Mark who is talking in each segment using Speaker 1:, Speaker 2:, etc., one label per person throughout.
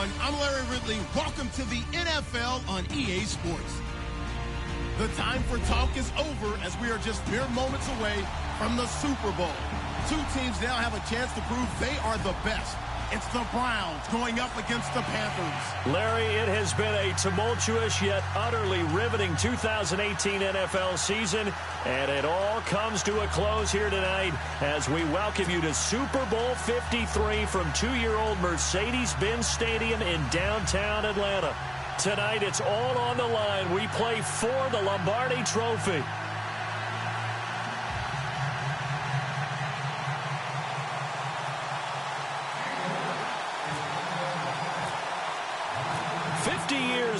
Speaker 1: everyone. I'm Larry Ridley. Welcome to the NFL on EA Sports. The time for talk is over as we are just mere moments away from the Super Bowl. Two teams now have a chance to prove they are the best. It's the Browns going up against the Panthers.
Speaker 2: Larry, it has been a tumultuous yet utterly riveting 2018 NFL season, and it all comes to a close here tonight as we welcome you to Super Bowl 53 from two-year-old Mercedes-Benz Stadium in downtown Atlanta. Tonight, it's all on the line. We play for the Lombardi Trophy.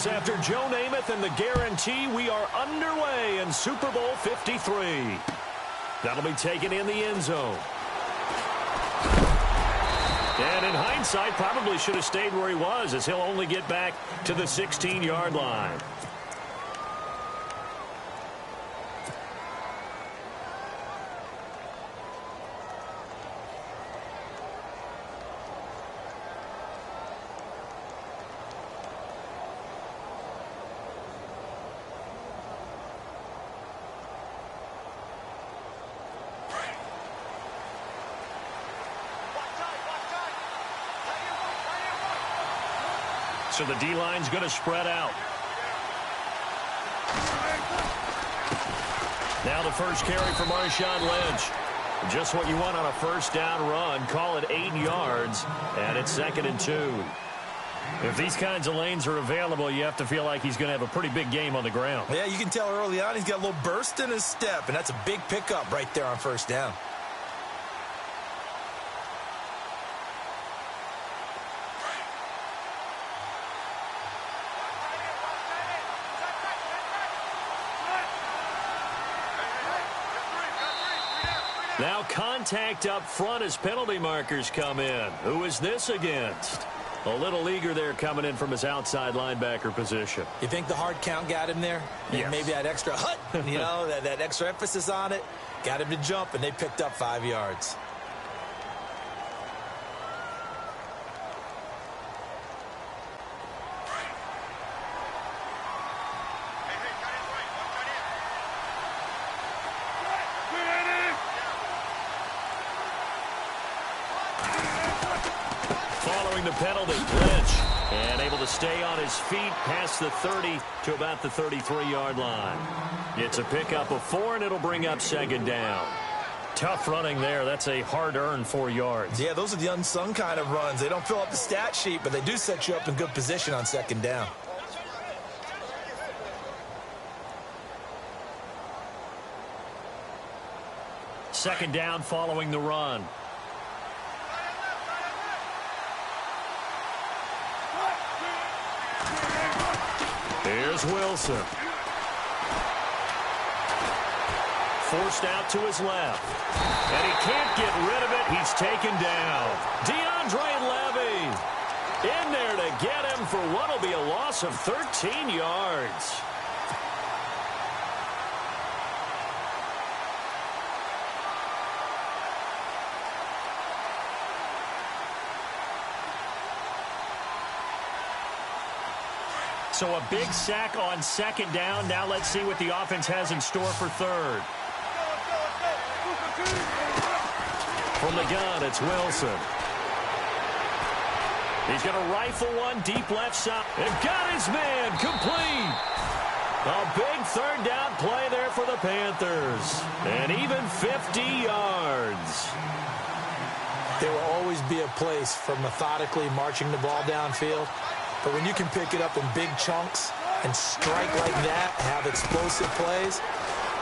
Speaker 2: After Joe Namath and the guarantee, we are underway in Super Bowl 53. That'll be taken in the end zone. And in hindsight, probably should have stayed where he was, as he'll only get back to the 16-yard line. So the D-line's going to spread out. Now the first carry for Marshawn Lynch. Just what you want on a first down run. Call it 8 yards, and it's 2nd and 2. If these kinds of lanes are available, you have to feel like he's going to have a pretty big game on the ground.
Speaker 3: Yeah, you can tell early on he's got a little burst in his step, and that's a big pickup right there on first down.
Speaker 2: Now contact up front as penalty markers come in. Who is this against? A little leaguer there coming in from his outside linebacker position.
Speaker 3: You think the hard count got him there?
Speaker 2: Yes.
Speaker 3: Maybe that extra hut, you know, that extra emphasis on it. Got him to jump, and they picked up 5 yards.
Speaker 2: The penalty, Lynch, and able to stay on his feet past the 30 to about the 33-yard line. It's a pickup of 4, and it'll bring up 2nd down. Tough running there. That's a hard-earned 4 yards.
Speaker 3: Yeah, those are the unsung kind of runs. They don't fill up the stat sheet, but they do set you up in good position on 2nd down.
Speaker 2: Second down following the run. Here's Wilson. Forced out to his left. And he can't get rid of it. He's taken down. DeAndre Levy in there to get him for what will be a loss of 13 yards. So a big sack on 2nd down. Now let's see what the offense has in store for 3rd. From the gun, it's Wilson. He's going to rifle one deep left side. And got his man complete. A big 3rd down play there for the Panthers. And even 50 yards.
Speaker 3: There will always be a place for methodically marching the ball downfield. But when you can pick it up in big chunks and strike like that, have explosive plays,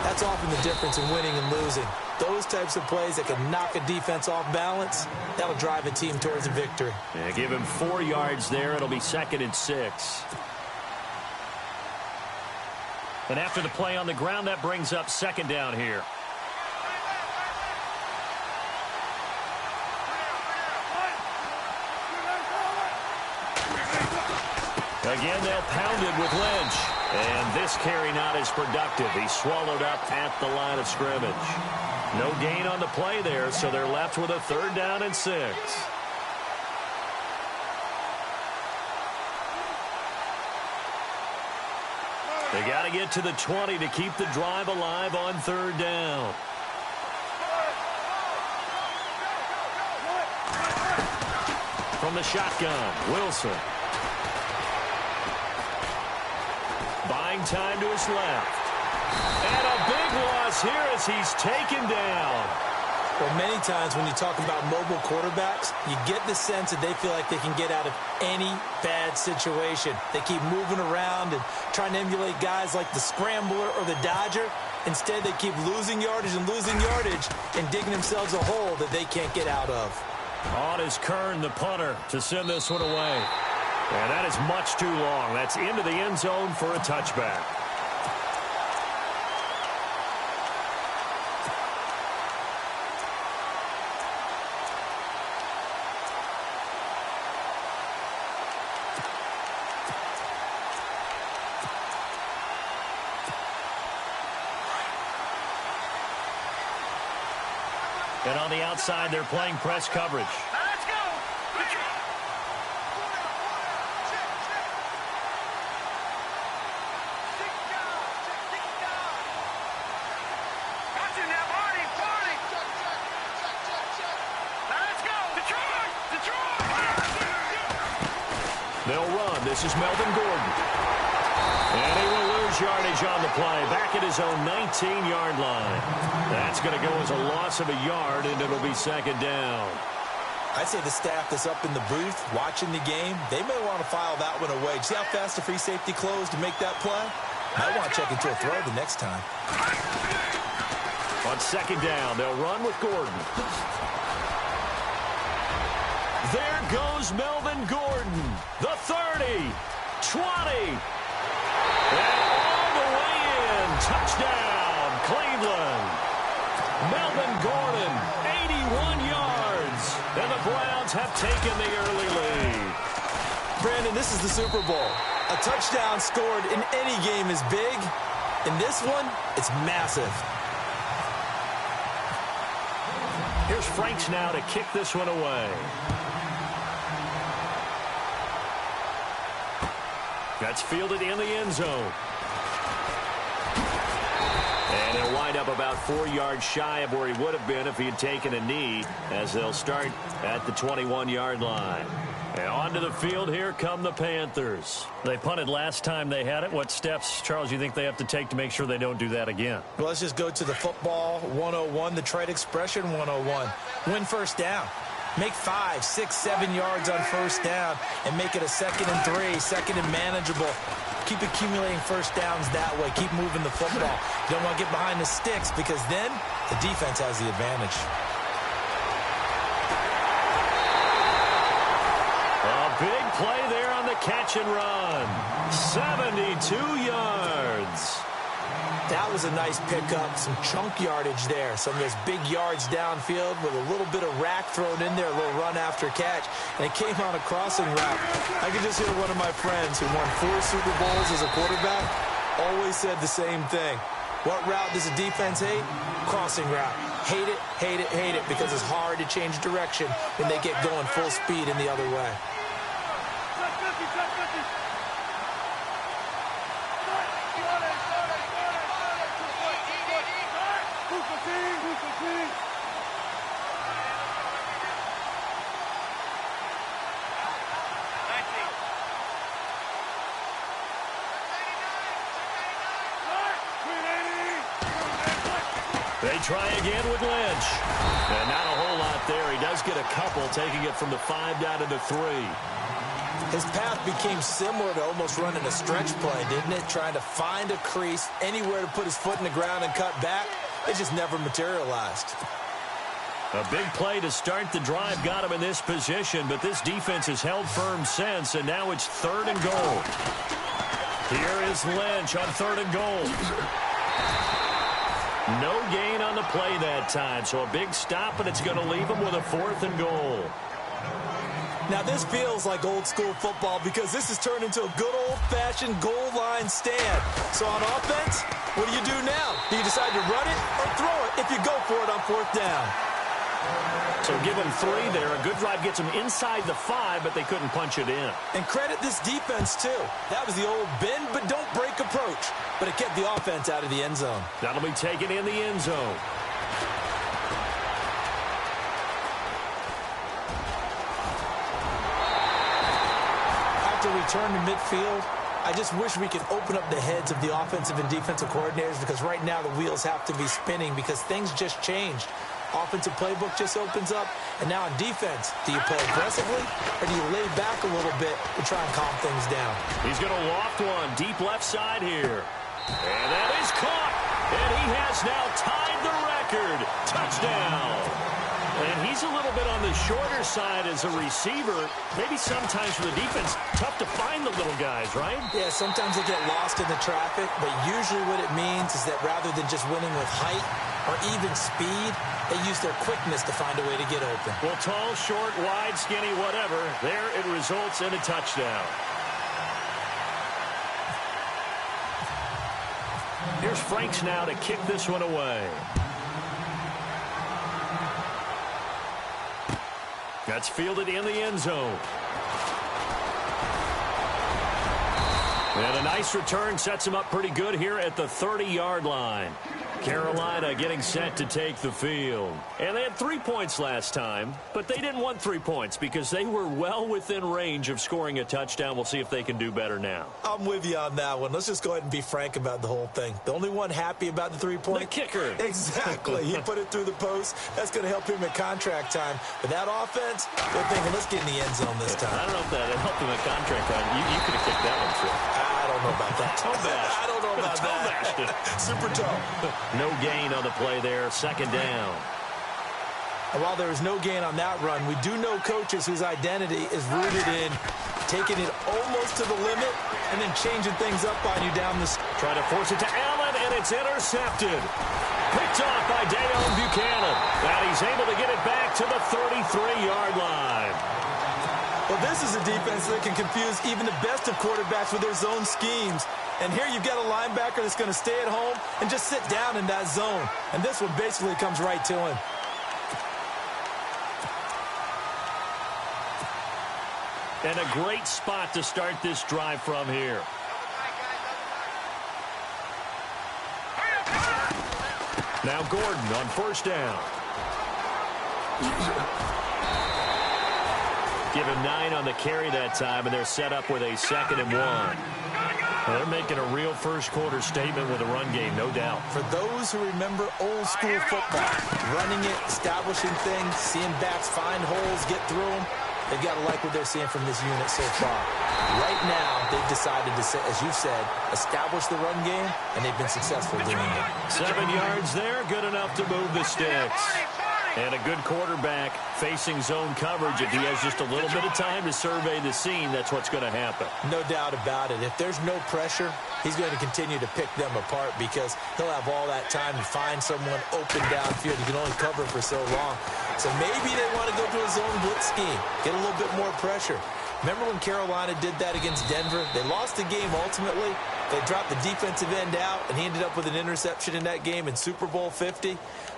Speaker 3: that's often the difference in winning and losing. Those types of plays that can knock a defense off balance, that'll drive a team towards a victory.
Speaker 2: Yeah, give him 4 yards there. It'll be 2nd and 6. And after the play on the ground, that brings up 2nd down here. Again, they'll pound it with Lynch. And this carry not as productive. He's swallowed up at the line of scrimmage. No gain on the play there, so they're left with a 3rd down and 6. They got to get to the 20 to keep the drive alive on third down. From the shotgun, Wilson. Buying time to his left. And a big loss here as he's taken down.
Speaker 3: Well, many times when you talk about mobile quarterbacks, you get the sense that they feel like they can get out of any bad situation. They keep moving around and trying to emulate guys like the Scrambler or the Dodger. Instead, they keep losing yardage and digging themselves a hole that they can't get out of.
Speaker 2: On is Kern, the punter, to send this one away. And that is much too long. That's into the end zone for a touchback. And on the outside, they're playing press coverage.
Speaker 4: Let's go! Watch it now, Barney! Let's go! Detroit!
Speaker 2: They'll run. This is Melvin Gordon. And he will lose yardage on the play. Back at his own 19-yard line. That's going to go as a loss of a yard, and it'll be second down.
Speaker 3: I'd say the staff that's up in the booth watching the game, they may want to file that one away. See how fast the free safety closed to make that play? Might want to check into a throw the next time.
Speaker 2: On second down, they'll run with Gordon. There goes Melvin Gordon. The 30, 20, and all the way in. Touchdown, Cleveland. Melvin Gordon, 81 yards. And the Browns have taken the early lead.
Speaker 3: Brandon, this is the Super Bowl. A touchdown scored in any game is big. In this one, it's massive.
Speaker 2: Here's Franks now to kick this one away. That's fielded in the end zone. And he'll wind up about 4 yards shy of where he would have been if he had taken a knee, as they'll start at the 21-yard line. And onto the field, here come the Panthers. They punted last time they had it. What steps, Charles, you think they have to take to make sure they don't do that again?
Speaker 3: Well, let's just go to the football 101, the trade expression 101. Win first down. Make 5, 6, 7 yards on first down and make it a 2nd and 3, second and manageable. Keep accumulating first downs that way. Keep moving the football. You don't want to get behind the sticks because then the defense has the advantage.
Speaker 2: A big play there on the catch and run. 72 yards.
Speaker 3: That was a nice pickup, some chunk yardage there. Some of those big yards downfield with a little bit of rack thrown in there, a little run after catch. And it came on a crossing route. I could just hear one of my friends who won 4 Super Bowls as a quarterback always said the same thing. What route does the defense hate? Crossing route. Hate it, hate it, hate it, because it's hard to change direction when they get going full speed in the other way.
Speaker 2: They try again with Lynch. And not a whole lot there. He does get a couple, taking it from the 5 down to the 3.
Speaker 3: His path became similar to almost running a stretch play, didn't it? Trying to find a crease, anywhere to put his foot in the ground and cut back. It just never materialized.
Speaker 2: A big play to start the drive got him in this position, but this defense has held firm since, and now it's 3rd and goal. Here is Lynch on 3rd and goal. No gain on the play that time, so a big stop, and it's going to leave him with a 4th and goal.
Speaker 3: Now, this feels like old-school football because this has turned into a good old-fashioned goal line stand. So on offense, what do you do now? Do you decide to run it or throw it if you go for it on 4th down?
Speaker 2: So give them 3 there. A good drive gets them inside the 5, but they couldn't punch it in.
Speaker 3: And credit this defense, too. That was the old bend but don't break approach. But it kept the offense out of the end zone.
Speaker 2: That'll be taken in the end zone.
Speaker 3: After return to midfield, I just wish we could open up the heads of the offensive and defensive coordinators, because right now the wheels have to be spinning because things just changed. Offensive playbook just opens up, and now on defense, do you play aggressively or do you lay back a little bit to try and calm things down?
Speaker 2: He's going to loft one deep left side here. And that is caught. And he has now tied the record. Touchdown. And he's a little bit on the shorter side as a receiver. Maybe sometimes for the defense, tough to find the little guys, right?
Speaker 3: Yeah, sometimes they get lost in the traffic, but usually what it means is that rather than just winning with height or even speed, they use their quickness to find a way to get open.
Speaker 2: Well, tall, short, wide, skinny, whatever, there it results in a touchdown. Here's Franks now to kick this one away. That's fielded in the end zone. And a nice return sets him up pretty good here at the 30-yard line. Carolina getting set to take the field. And they had 3 points last time, but they didn't want 3 points because they were well within range of scoring a touchdown. We'll see if they can do better now.
Speaker 3: I'm with you on that one. Let's just go ahead and be frank about the whole thing. The only one happy about the 3-point?
Speaker 2: The kicker.
Speaker 3: Exactly. He put it through the post. That's going to help him at contract time. But that offense, they're thinking, let's get in the end zone this time.
Speaker 2: I don't know if that helped him at contract time. You could have kicked that one through.
Speaker 3: I don't know about that. I don't know about that. Super tough.
Speaker 2: No gain on the play there. Second down.
Speaker 3: And while there was no gain on that run, we do know coaches whose identity is rooted in taking it almost to the limit and then changing things up on you down the street.
Speaker 2: Trying to force it to Allen, and it's intercepted. Picked off by Dayon Buchanan. And he's able to get it back to the 33-yard line.
Speaker 3: Well, this is a defense that can confuse even the best of quarterbacks with their zone schemes. And here you've got a linebacker that's going to stay at home and just sit down in that zone. And this one basically comes right to him.
Speaker 2: And a great spot to start this drive from here. Now Gordon on first down. Give him 9 on the carry that time, and they're set up with a 2nd and 1. Well, they're making a real first-quarter statement with a run game, no doubt.
Speaker 3: For those who remember old-school football, running it, establishing things, seeing backs find holes, get through them, they've got to like what they're seeing from this unit so far. Right now, they've decided to, as you said, establish the run game, and they've been successful doing it.
Speaker 2: 7 yards there, good enough to move the sticks. And a good quarterback facing zone coverage. If he has just a little bit of time to survey the scene, that's what's going to happen.
Speaker 3: No doubt about it. If there's no pressure, he's going to continue to pick them apart because he'll have all that time to find someone open downfield. He can only cover for so long. So maybe they want to go to a zone blitz scheme, get a little bit more pressure. Remember when Carolina did that against Denver? They lost the game ultimately. They dropped the defensive end out, and he ended up with an interception in that game in Super Bowl 50.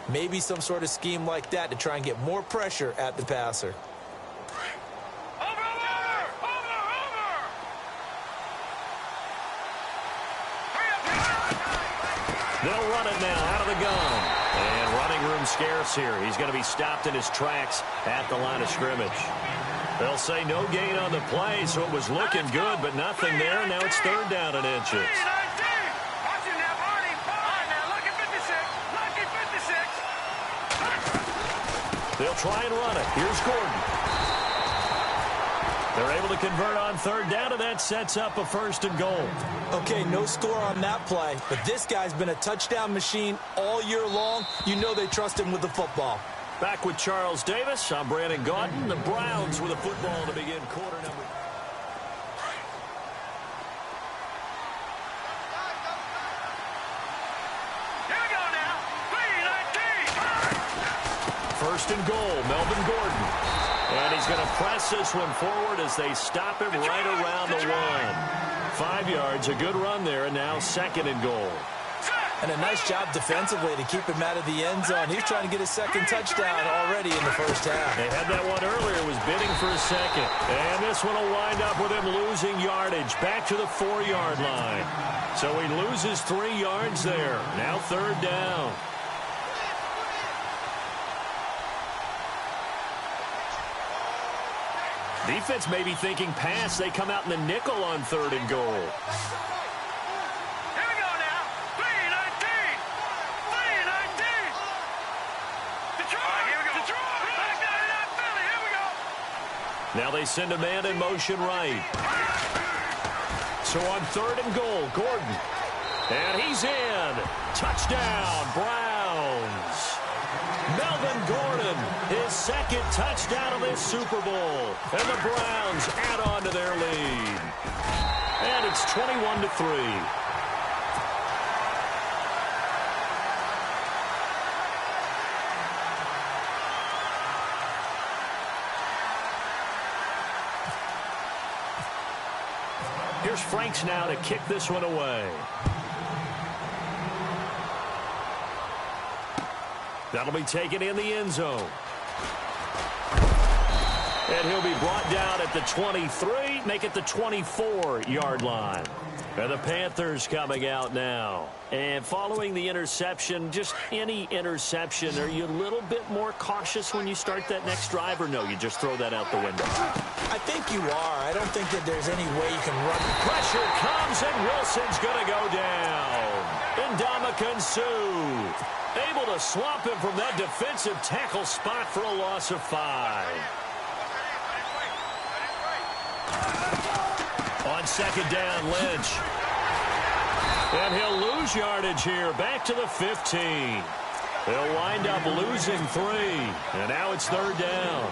Speaker 3: Maybe some sort of scheme like that to try and get more pressure at the passer.
Speaker 2: They'll run it now out of the gun. And running room scarce here. He's going to be stopped in his tracks at the line of scrimmage. They'll say no gain on the play, so it was looking good, but nothing there. Now it's 3rd down and inches. They'll try and run it. Here's Gordon. They're able to convert on 3rd down, and that sets up a 1st and goal.
Speaker 3: Okay, no score on that play, but this guy's been a touchdown machine all year long. You know they trust him with the football.
Speaker 2: Back with Charles Davis. I'm Brandon Gaudin. The Browns with a football to begin quarter number.
Speaker 4: Here we go now.
Speaker 2: 1st and goal, Melvin Gordon. And he's going to press this one forward as they stop him right around the 1. 5 yards, a good run there, and now 2nd and goal.
Speaker 4: Set.
Speaker 3: And a nice job defensively to keep him out of the end zone. He's trying to get his second touchdown already in the first half.
Speaker 2: They had that one earlier, was bidding for a second. And this one will wind up with him losing yardage back to the 4-yard line. So he loses 3 yards there. Now 3rd down. Defense may be thinking pass. They come out in the nickel on 3rd and goal. Now they send a man in motion right. So on 3rd and goal, Gordon. And he's in. Touchdown, Browns. Melvin Gordon, his 2nd touchdown of this Super Bowl. And the Browns add on to their lead. And it's 21-3. Here's Franks now to kick this one away. That'll be taken in the end zone. And he'll be brought down at the 23, make it the 24-yard line. And the Panthers coming out now. And following the interception, just any interception, are you a little bit more cautious when you start that next drive, or no, you just throw that out the window?
Speaker 3: I think you are. I don't think that there's any way you can run.
Speaker 2: Pressure comes, and Wilson's going to go down. Ndamukong Suh able to swap him from that defensive tackle spot for a loss of 5. On 2nd down, Lynch. And he'll lose yardage here, back to the 15. They'll wind up losing 3. And now it's 3rd down.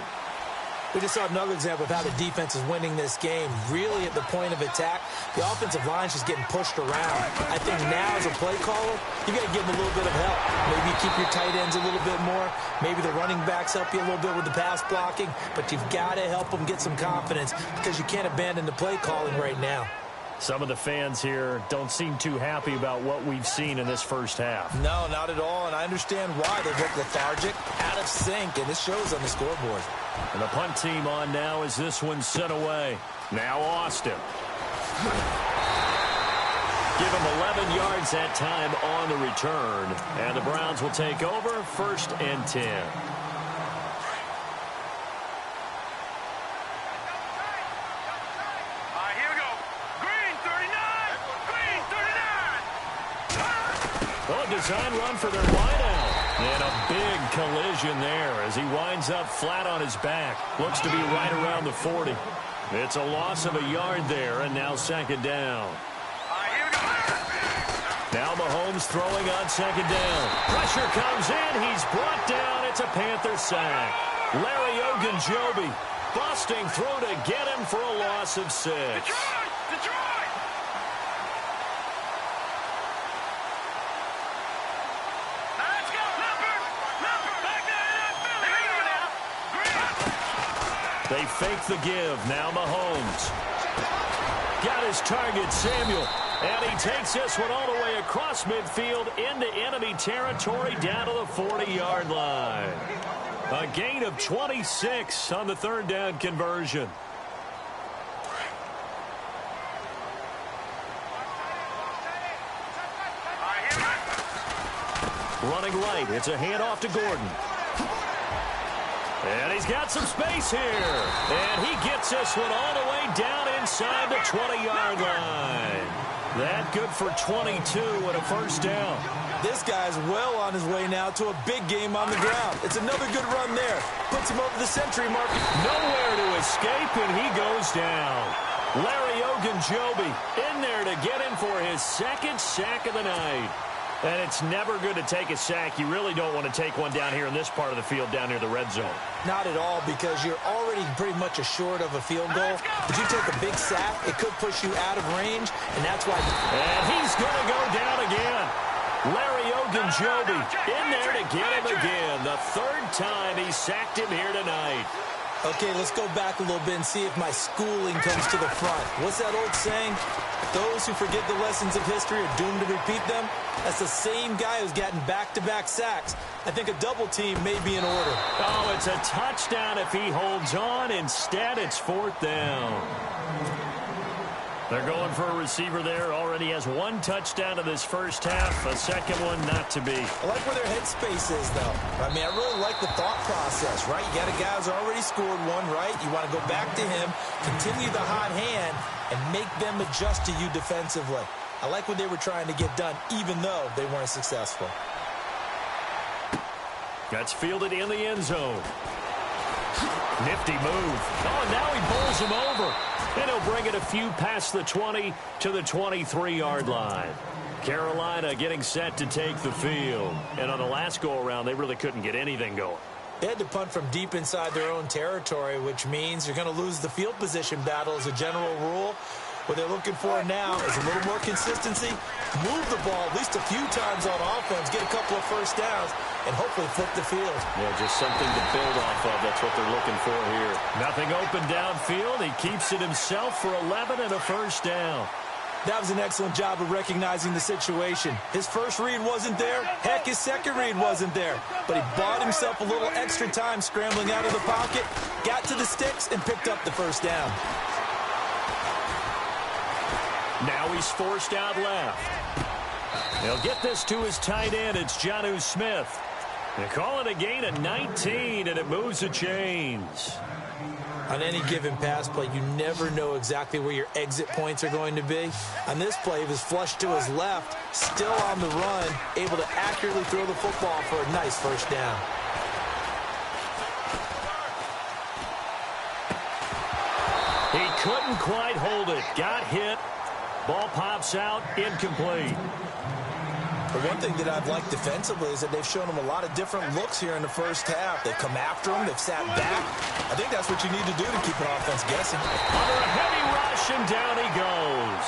Speaker 3: We just saw another example of how the defense is winning this game. Really at the point of attack, the offensive line's just getting pushed around. I think now as a play caller, you got to give them a little bit of help. Maybe you keep your tight ends a little bit more. Maybe the running backs help you a little bit with the pass blocking. But you've got to help them get some confidence because you can't abandon the play calling right now.
Speaker 2: Some of the fans here don't seem too happy about what we've seen in this first half.
Speaker 3: No, not at all, and I understand why. They look lethargic, out of sync, and this shows on the scoreboard.
Speaker 2: And the punt team on now as this one's sent away. Now Austin. Give him 11 yards that time on the return. And the Browns will take over 1st and 10. Design run for their wideout. And a big collision there as he winds up flat on his back. Looks to be right around the 40. It's a loss of a yard there, and now 2nd down. Now Mahomes throwing on 2nd down. Pressure comes in. He's brought down. It's a Panther sack. Larry Ogunjobi busting through to get him for a loss of 6. They fake the give. Now Mahomes. Got his target, Samuel. And he takes this one all the way across midfield into enemy territory down to the 40-yard line. A gain of 26 on the 3rd down conversion. Running right. It's a handoff to Gordon. And he's got some space here. And he gets this one all the way down inside the 20-yard line. That good for 22 and a 1st down.
Speaker 3: This guy's well on his way now to a big game on the ground. It's another good run there. Puts him over the century mark.
Speaker 2: Nowhere to escape, and he goes down. Larry Ogunjobi in there to get him for his 2nd sack of the night. And it's never good to take a sack. You really don't want to take one down here in this part of the field, down near the red zone.
Speaker 3: Not at all, because you're already pretty much assured of a field goal. But you take a big sack, it could push you out of range, and that's why.
Speaker 2: And he's going to go down again. Larry Ogunjobi in there to get him again. The 3rd time he sacked him here tonight.
Speaker 3: Okay, let's go back a little bit and see if my schooling comes to the front. What's that old saying? Those who forget the lessons of history are doomed to repeat them. That's the same guy who's gotten back-to-back sacks. I think a double team may be in order.
Speaker 2: Oh, it's a touchdown if he holds on. Instead, it's 4th down. They're going for a receiver there. Already has 1 touchdown in this first half. A second one not to be.
Speaker 3: I like where their headspace is, though. I mean, I really like the thought process, right? You got a guy who's already scored one, right? You want to go back to him, continue the hot hand, and make them adjust to you defensively. I like what they were trying to get done, even though they weren't successful.
Speaker 2: That's fielded in the end zone. Nifty move. Oh, and now he bowls him over. And he'll bring it a few past the 20 to the 23-yard line. Carolina getting set to take the field. And on the last go-around, they really couldn't get anything going.
Speaker 3: They had to punt from deep inside their own territory, which means you're going to lose the field position battle as a general rule. What they're looking for now is a little more consistency, move the ball at least a few times on offense, get a couple of first downs, and hopefully flip the field.
Speaker 2: Yeah, just something to build off of. That's what they're looking for here. Nothing open downfield. He keeps it himself for 11 and a first down.
Speaker 3: That was an excellent job of recognizing the situation. His first read wasn't there. Heck, his second read wasn't there. But he bought himself a little extra time scrambling out of the pocket, got to the sticks, and picked up the first down.
Speaker 2: Now he's forced out left. He'll get this to his tight end. It's Jonnu Smith. They call it a gain of 19, and it moves the chains.
Speaker 3: On any given pass play, you never know exactly where your exit points are going to be. On this play, he was flushed to his left, still on the run, able to accurately throw the football for a nice first down.
Speaker 2: He couldn't quite hold it. Got hit. Ball pops out, incomplete.
Speaker 3: The one thing that I've liked defensively is that they've shown him a lot of different looks here in the first half. They've come after him. They've sat back. I think that's what you need to do to keep an offense guessing.
Speaker 2: Under a heavy rush, and down he goes.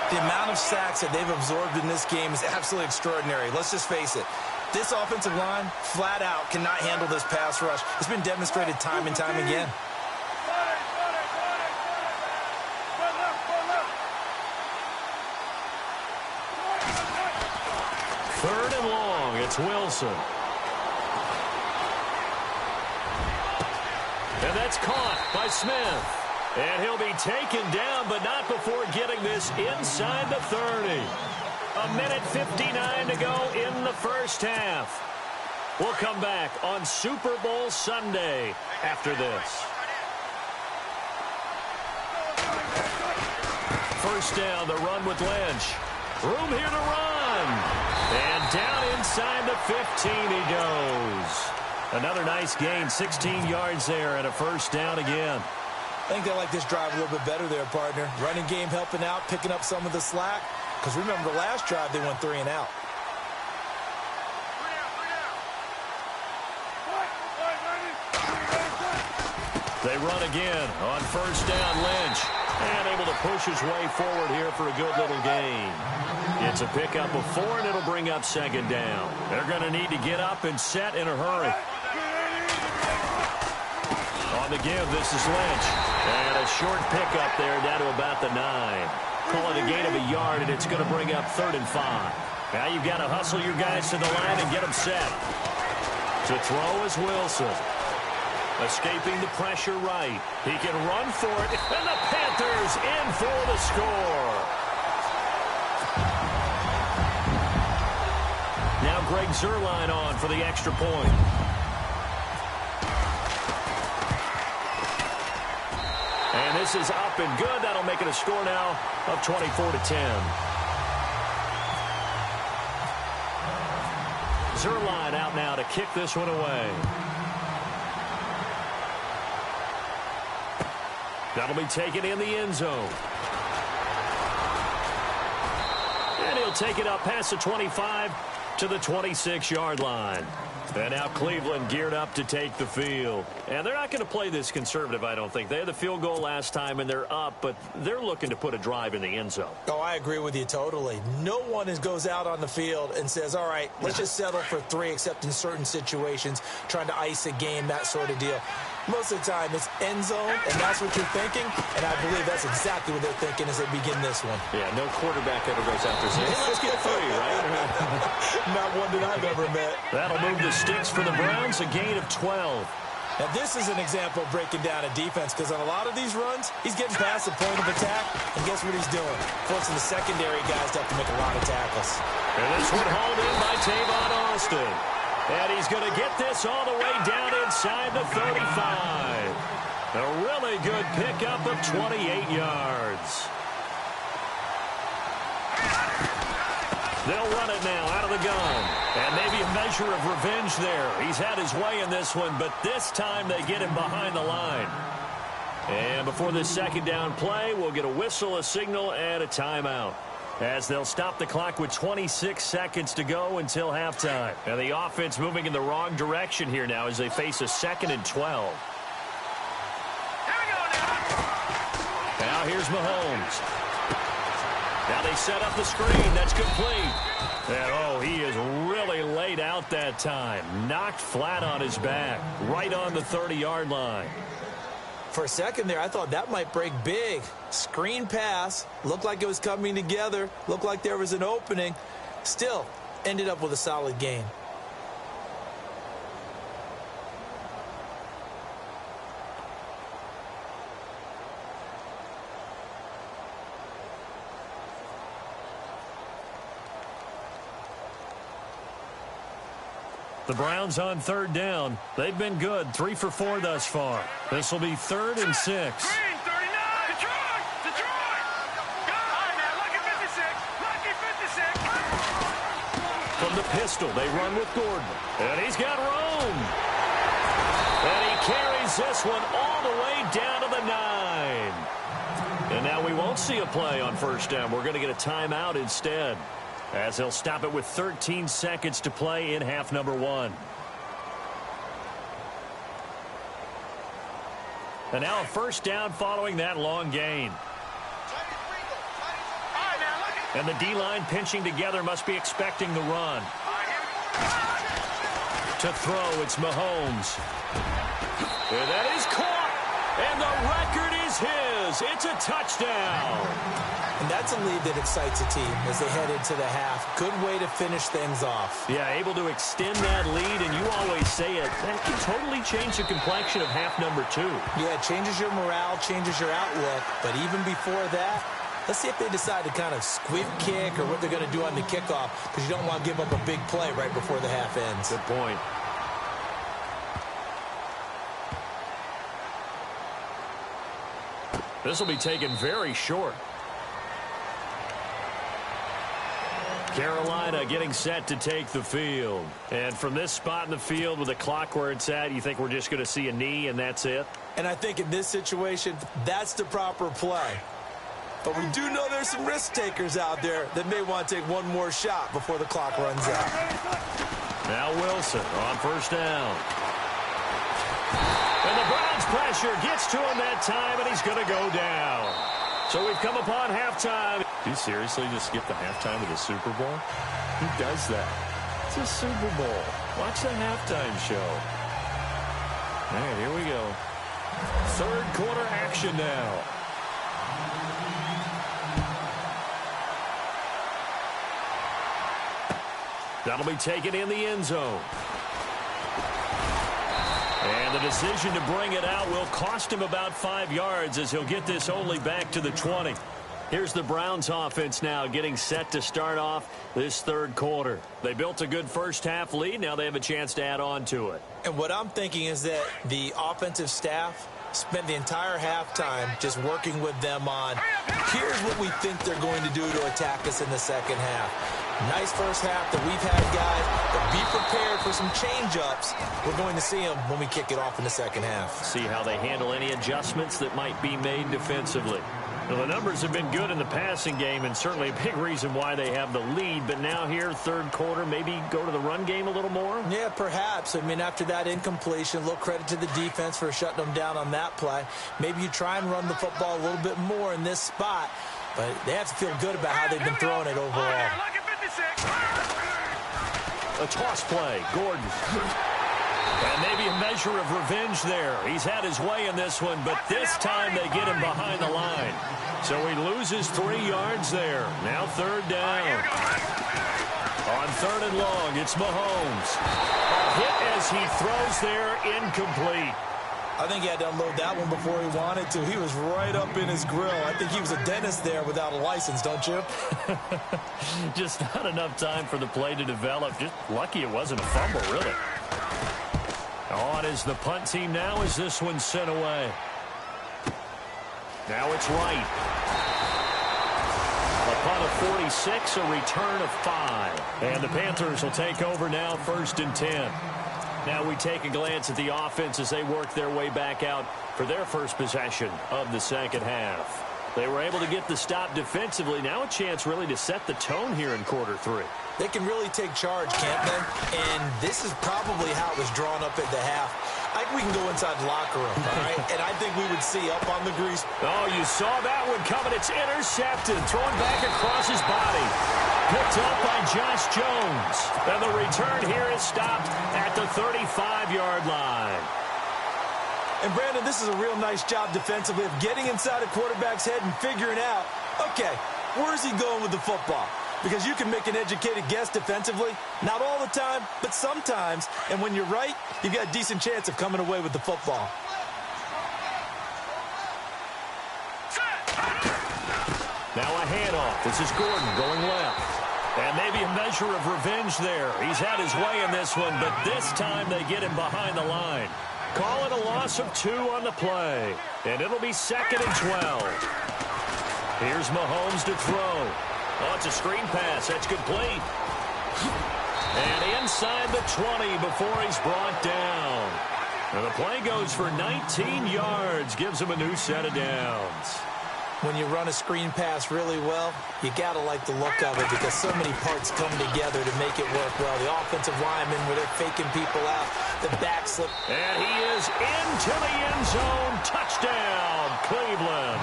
Speaker 3: The amount of sacks that they've absorbed in this game is absolutely extraordinary. Let's just face it. This offensive line, flat out, cannot handle this pass rush. It's been demonstrated time and time again.
Speaker 2: Third and long, it's Wilson. And that's caught by Smith. And he'll be taken down, but not before getting this inside the 30. A minute 59 to go in the first half. We'll come back on Super Bowl Sunday after this. First down, the run with Lynch. Room here to run. And down inside the 15 he goes. Another nice gain, 16 yards there, and a first down again.
Speaker 3: I think they like this drive a little bit better there, partner. Running game helping out, picking up some of the slack. Because remember, the last drive they went 3 and out.
Speaker 2: They run again on first down, Lynch. And able to push his way forward here for a good little gain. It's a pickup of 4, and it'll bring up second down. They're going to need to get up and set in a hurry. On the give, this is Lynch. And a short pickup there down to about the 9. Call it a gain of a yard, and it's going to bring up 3rd and 5. Now you've got to hustle your guys to the line and get them set. To throw is Wilson. Escaping the pressure right. He can run for it, and the Panthers in for the score. Now Grizz701 on for the extra point. And this is up and good. That'll make it a score now of 24-10. Grizz701 out now to kick this one away. That'll be taken in the end zone. And he'll take it up past the 25 to the 26-yard line. And now Cleveland geared up to take the field. And they're not going to play this conservative, I don't think. They had the field goal last time, and they're up, but they're looking to put a drive in the end zone.
Speaker 3: Oh, I agree with you totally. No one goes out on the field and says, all right, let's just settle for 3, except in certain situations, trying to ice a game, that sort of deal. Most of the time, it's end zone, and that's what you're thinking, and I believe that's exactly what they're thinking as they begin this one.
Speaker 2: Yeah, no quarterback ever goes out there saying, hey, let's get 3, right?
Speaker 3: Not one that I've ever met.
Speaker 2: That'll move the sticks for the Browns, a gain of 12.
Speaker 3: Now, this is an example of breaking down a defense, because on a lot of these runs, he's getting past the point of attack, and guess what he's doing? Forcing the secondary guys to have to make a lot of tackles.
Speaker 2: And this one hauled in by Tavon Austin. And he's going to get this all the way down inside the 35. A really good pickup of 28 yards. They'll run it now out of the gun. And maybe a measure of revenge there. He's had his way in this one, but this time they get him behind the line. And before this second down play, we'll get a whistle, a signal, and a timeout, as they'll stop the clock with 26 seconds to go until halftime. And the offense moving in the wrong direction here now as they face a 2nd and 12.
Speaker 4: Here we go now.
Speaker 2: Now here's Mahomes. Now they set up the screen. That's complete. And, oh, he is really laid out that time. Knocked flat on his back, right on the 30-yard line.
Speaker 3: For a second there, I thought that might break big. Screen pass. Looked like it was coming together. Looked like there was an opening. Still, ended up with a solid gain.
Speaker 2: The Browns on 3rd down. They've been good, 3 for 4 thus far. This will be 3rd and 6.
Speaker 4: Green, 39. Detroit. Detroit. Go. All right, man. Lucky 56. Lucky 56.
Speaker 2: From the pistol, they run with Gordon. And he's got room. And he carries this one all the way down to the 9. And now we won't see a play on 1st down. We're going to get a timeout instead, as they'll stop it with 13 seconds to play in half number 1. And now a 1st down following that long gain. And the D-line pinching together, must be expecting the run. To throw, it's Mahomes. And that is caught. And the record is his. It's a touchdown.
Speaker 3: And that's a lead that excites a team as they head into the half. Good way to finish things off.
Speaker 2: Yeah, able to extend that lead, and you always say it, that can totally change the complexion of half number 2.
Speaker 3: Yeah, it changes your morale, changes your outlook. But even before that, let's see if they decide to kind of squib kick or what they're going to do on the kickoff, because you don't want to give up a big play right before the half ends.
Speaker 2: Good point. This will be taken very short. Carolina getting set to take the field. And from this spot in the field with the clock where it's at, you think we're just going to see a knee and that's it?
Speaker 3: And I think in this situation, that's the proper play. But we do know there's some risk takers out there that may want to take one more shot before the clock runs out.
Speaker 2: Now Wilson on 1st down. And the Browns pressure gets to him that time, and he's going to go down. So we've come upon halftime. Do you seriously just skip the halftime of the Super Bowl? Who does that? It's a Super Bowl. Watch the halftime show. All right, here we go. 3rd quarter action now. That'll be taken in the end zone. And the decision to bring it out will cost him about 5 yards, as he'll get this only back to the 20. Here's the Browns offense now getting set to start off this 3rd quarter. They built a good first half lead. Now they have a chance to add on to it.
Speaker 3: And what I'm thinking is that the offensive staff spent the entire halftime just working with them on, here's what we think they're going to do to attack us in the second half. Nice first half that we've had, guys, but be prepared for some change-ups. We're going to see them when we kick it off in the second half.
Speaker 2: See how they handle any adjustments that might be made defensively. Well, the numbers have been good in the passing game, and certainly a big reason why they have the lead. But now here, 3rd quarter, maybe go to the run game a little more?
Speaker 3: Yeah, perhaps. I mean, after that incompletion, a little credit to the defense for shutting them down on that play. Maybe you try and run the football a little bit more in this spot, but they have to feel good about how they've been throwing it overall.
Speaker 2: A toss play. Gordon. And maybe a measure of revenge there. He's had his way in this one, but this time they get him behind the line. So he loses 3 yards there. Now third down. On third and long, it's Mahomes. A hit as he throws there, incomplete.
Speaker 3: I think he had to unload that one before he wanted to. He was right up in his grill. I think he was a dentist there without a license, don't you?
Speaker 2: Just not enough time for the play to develop. Just lucky it wasn't a fumble, really. On is the punt team now as this one's sent away. Now it's right. A punt of 46, a return of 5. And the Panthers will take over now, 1st and 10. Now we take a glance at the offense as they work their way back out for their first possession of the second half. They were able to get the stop defensively. Now a chance really to set the tone here in quarter 3.
Speaker 3: They can really take charge, can't they? And this is probably how it was drawn up at the half. I think we can go inside the locker room, all right? And I think we would see up on the grease.
Speaker 2: Oh, you saw that one coming. It's intercepted. Thrown back across his body. Picked up by Josh Jones. And the return here is stopped at the 35-yard line.
Speaker 3: And, Brandon, this is a real nice job defensively of getting inside a quarterback's head and figuring out, okay, where's he going with the football? Because you can make an educated guess defensively. Not all the time, but sometimes. And when you're right, you've got a decent chance of coming away with the football.
Speaker 2: Now a handoff. This is Gordon going left. And maybe a measure of revenge there. He's had his way in this one, but this time they get him behind the line. Call it a loss of 2 on the play. And it'll be 2nd and 12. Here's Mahomes to throw. Oh, it's a screen pass. That's complete. And inside the 20 before he's brought down. And the play goes for 19 yards. Gives him a new set of downs.
Speaker 3: When you run a screen pass really well, you got to like the look of it because so many parts come together to make it work well. The offensive linemen where they're faking people out, the back slip.
Speaker 2: And he is into the end zone. Touchdown, Cleveland.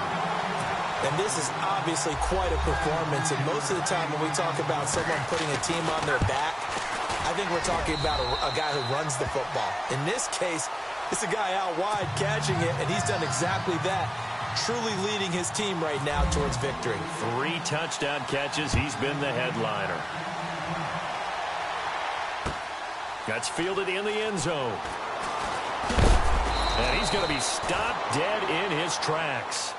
Speaker 3: And this is obviously quite a performance. And most of the time when we talk about someone putting a team on their back, I think we're talking about a guy who runs the football. In this case, it's a guy out wide catching it, and he's done exactly that. Truly leading his team right now towards victory.
Speaker 2: 3 touchdown catches. He's been the headliner. That's fielded in the end zone. And he's going to be stopped dead in his tracks.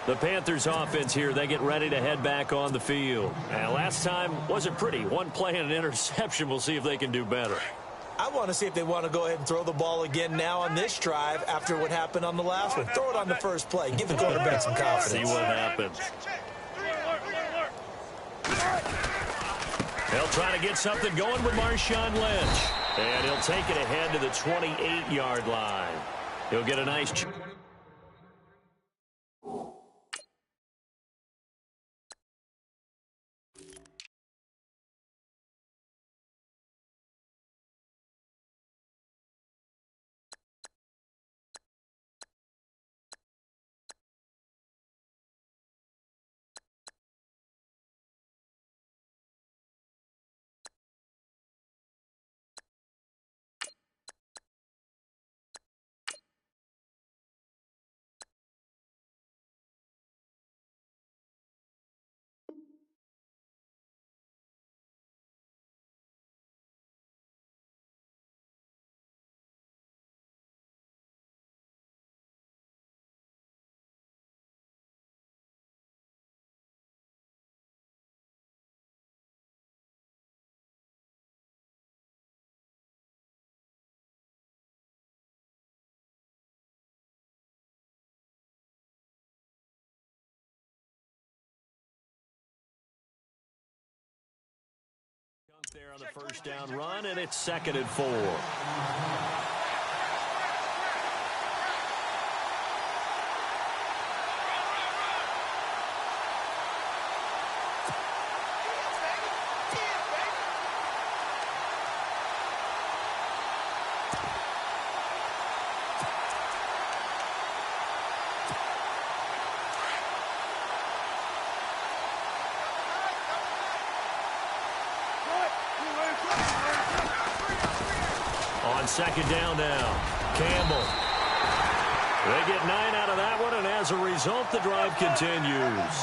Speaker 2: The Panthers offense here, they get ready to head back on the field. And last time wasn't pretty. 1 play and an interception. We'll see if they can do better.
Speaker 3: I want to see if they want to go ahead and throw the ball again now on this drive after what happened on the last one. Throw it on the first play. Give the quarterback some confidence.
Speaker 2: See what happens. They'll try to get something going with Marshawn Lynch. And he'll take it ahead to the 28-yard line. He'll get a nice... there on the first down run, and it's 2nd and 4. On On second down now, Campbell. They get 9 out of that one, and as a result, the drive continues.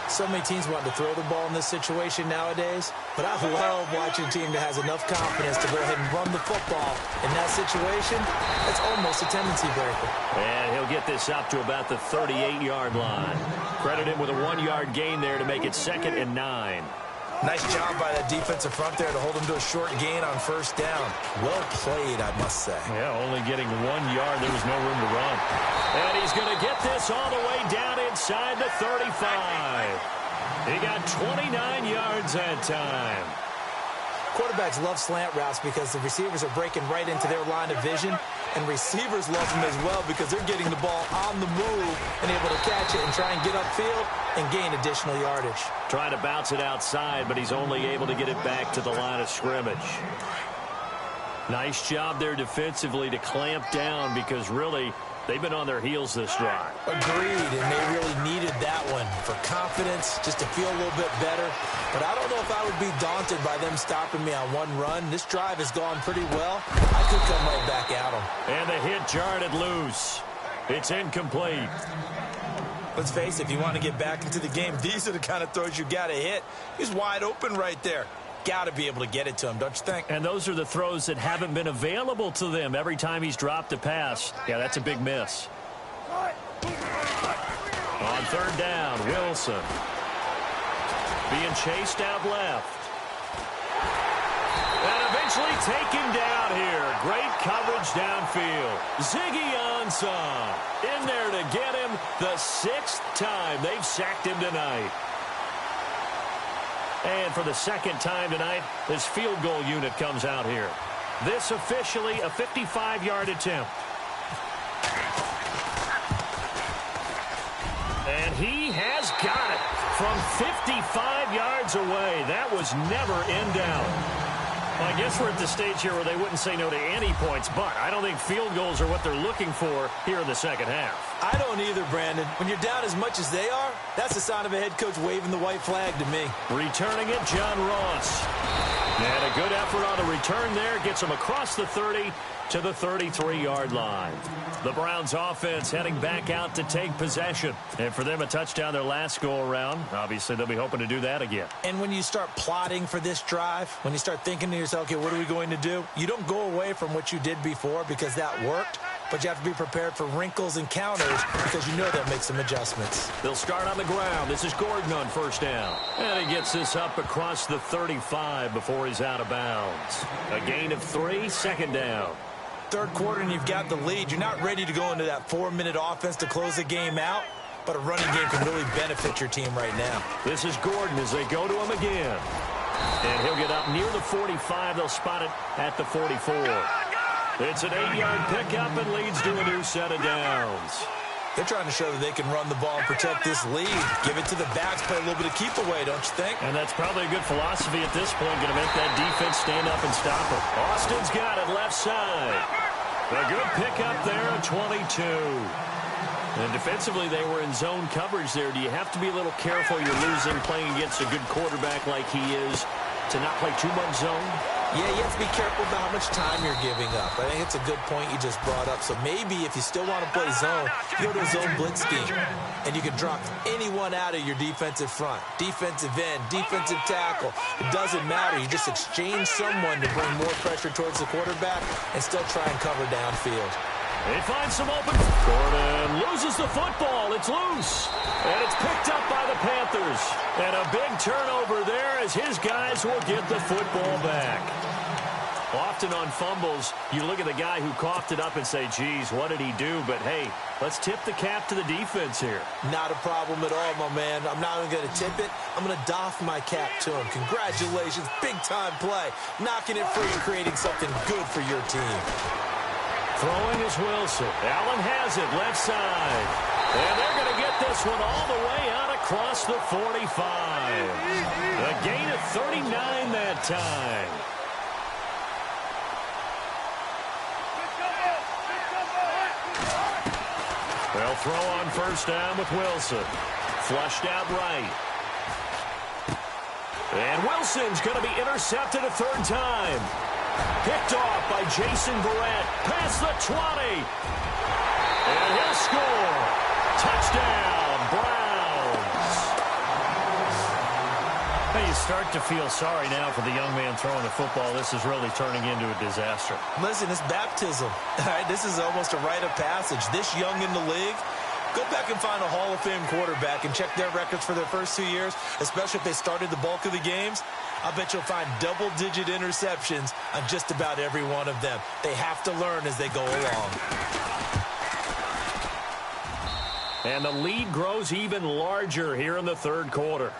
Speaker 3: So many teams want to throw the ball in this situation nowadays, but I love watching a team that has enough confidence to go ahead and run the football. In that situation, it's almost a tendency breaker.
Speaker 2: And he'll get this up to about the 38-yard line. Credit him with a 1-yard gain there to make it 2nd and 9.
Speaker 3: Nice job by that defensive front there to hold him to a short gain on first down. Well played, I must say.
Speaker 2: Yeah, only getting 1 yard. There was no room to run. And he's going to get this all the way down inside the 35. He got 29 yards that time.
Speaker 3: Quarterbacks love slant routes because the receivers are breaking right into their line of vision, and receivers love them as well because they're getting the ball on the move and able to catch it and try and get upfield and gain additional yardage.
Speaker 2: Trying to bounce it outside, but he's only able to get it back to the line of scrimmage. Nice job there defensively to clamp down because really they've been on their heels this drive.
Speaker 3: Agreed, and they really needed that one for confidence, just to feel a little bit better. But I don't know if I would be daunted by them stopping me on one run. This drive has gone pretty well. I could come right back at them.
Speaker 2: And the hit jarred it loose. It's incomplete.
Speaker 3: Let's face it, if you want to get back into the game, these are the kind of throws you got to hit. He's wide open right there. Got to be able to get it to him, don't you think?
Speaker 2: And those are the throws that haven't been available to them every time he's dropped a pass. Yeah, that's a big miss. On third down, Wilson. Being chased out left. And eventually taken down here. Great coverage downfield. Ziggy Ansah in there to get him the 6th time they've sacked him tonight. And for the 2nd time tonight, this field goal unit comes out here. This officially a 55-yard attempt. And he has got it from 55 yards away. That was never in doubt. Well, I guess we're at the stage here where they wouldn't say no to any points, but I don't think field goals are what they're looking for here in the second half.
Speaker 3: I don't either, Brandon. When you're down as much as they are, that's the sign of a head coach waving the white flag to me.
Speaker 2: Returning it, John Ross. And a good effort on the return there. Gets him across the 30 to the 33-yard line. The Browns offense heading back out to take possession. And for them, a touchdown their last go-around. Obviously, they'll be hoping to do that again.
Speaker 3: And when you start plotting for this drive, when you start thinking to yourself, okay, what are we going to do? You don't go away from what you did before because that worked. But you have to be prepared for wrinkles and counters because you know they'll make some adjustments.
Speaker 2: They'll start on the ground. This is Gordon on first down. And he gets this up across the 35 before he's out of bounds. A gain of 3, 2nd down.
Speaker 3: Third quarter and you've got the lead. You're not ready to go into that 4-minute offense to close the game out, but a running game can really benefit your team right now.
Speaker 2: This is Gordon as they go to him again. And he'll get up near the 45. They'll spot it at the 44. It's an 8-yard pickup and leads to a new set of downs.
Speaker 3: They're trying to show that they can run the ball and protect this lead. Give it to the backs, play a little bit of keep away, don't you think?
Speaker 2: And that's probably a good philosophy at this point. Going to make that defense stand up and stop it. Austin's got it left side. A good pickup there at 22. And defensively, they were in zone coverage there. Do you have to be a little careful? You're losing playing against a good quarterback like he is to not play too much zone?
Speaker 3: Yeah, you have to be careful about how much time you're giving up. I think it's a good point you just brought up. So maybe if you still want to play zone, you go to a zone blitz scheme. And you can drop anyone out of your defensive front. Defensive end, defensive tackle. It doesn't matter. You just exchange someone to bring more pressure towards the quarterback and still try and cover downfield.
Speaker 2: They find some open. Gordon loses the football. It's loose. And it's picked up by the Panthers. And a big turnover there as his guys will get the football back. Often on fumbles, you look at the guy who coughed it up and say, geez, what did he do? But, hey, let's tip the cap to the defense here.
Speaker 3: Not a problem at all, my man. I'm not even going to tip it. I'm going to doff my cap to him. Congratulations. Big-time play. Knocking it free and creating something good for your team.
Speaker 2: Throwing is Wilson. Allen has it left side. And they're going to get this one all the way out across the 45. A gain of 39 that time. They'll throw on first down with Wilson. Flushed out right. And Wilson's going to be intercepted a 3rd time. Picked off by Jason Barrett. Past the 20. And he'll score. Touchdown, Browns. Hey, you start to feel sorry now for the young man throwing the football. This is really turning into a disaster.
Speaker 3: Listen, it's baptism. All right, this is almost a rite of passage. This young in the league, go back and find a Hall of Fame quarterback and check their records for their first 2 years, especially if they started the bulk of the games. I bet you'll find double-digit interceptions on just about every one of them. They have to learn as they go along.
Speaker 2: And the lead grows even larger here in the third quarter.